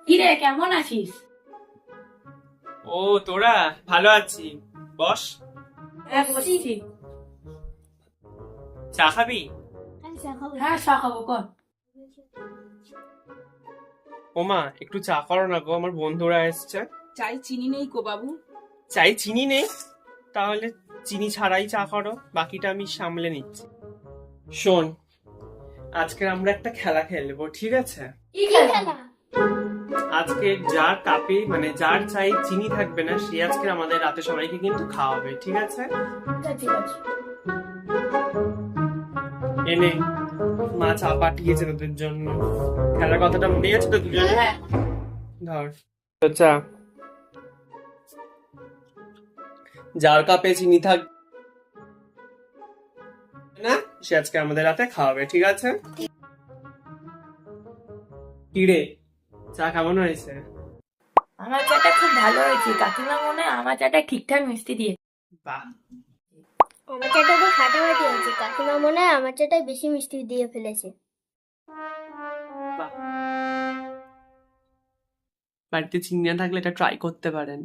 কিরে কেমন আছিস? ও তোরা, ভালো আছি। বস, হ্যাঁ বসছি। চা খাবি? হ্যাঁ চা খাবো কর। ওমা, একটু চা করো না গো, আমার বন্ধুরা এসছে। চাই চিনি নেই কো বাবু। চাই চিনি নেই? তাহলে চিনি ছাড়াই চা করো, বাকিটা আমি সামলে নিচ্ছি। শোন, আজকে আমরা একটা খেলা খেলবো, ঠিক আছে? কি খেলা? আজকে যার কাপে মানে যার চাই চিনি থাকবে না, সে আজকে আমাদের রাতে সবাইকে কিন্তু খাওয়াবে, ঠিক আছে? ঠিক আছে। এনে মা চা পাঠিয়েছে তোদের জন্য। খেলার কথাটা মনে আছে তো দুজনে? হ্যাঁ ধর তো চা। যার কাপে চিনি থাক না, সে আজকে আমাদের রাতে খাওয়াবে, ঠিক আছে? কিরে, চা কেমন হয়েছে? আমার চাটা খুব ভালো হয়েছে, কাকিমা মনে হয় আমার চাটা ঠিকঠাক মিষ্টি দিয়ে। বাহ, আমার চাটা তো ফাটাফাটি হয়েছে, কাকিমা মনে হয় আমার চাটায় বেশি মিষ্টি দিয়ে ফেলেছে। বাহ। বাড়িতে চিনি না থাকলে এটা ট্রাই করতে পারেন।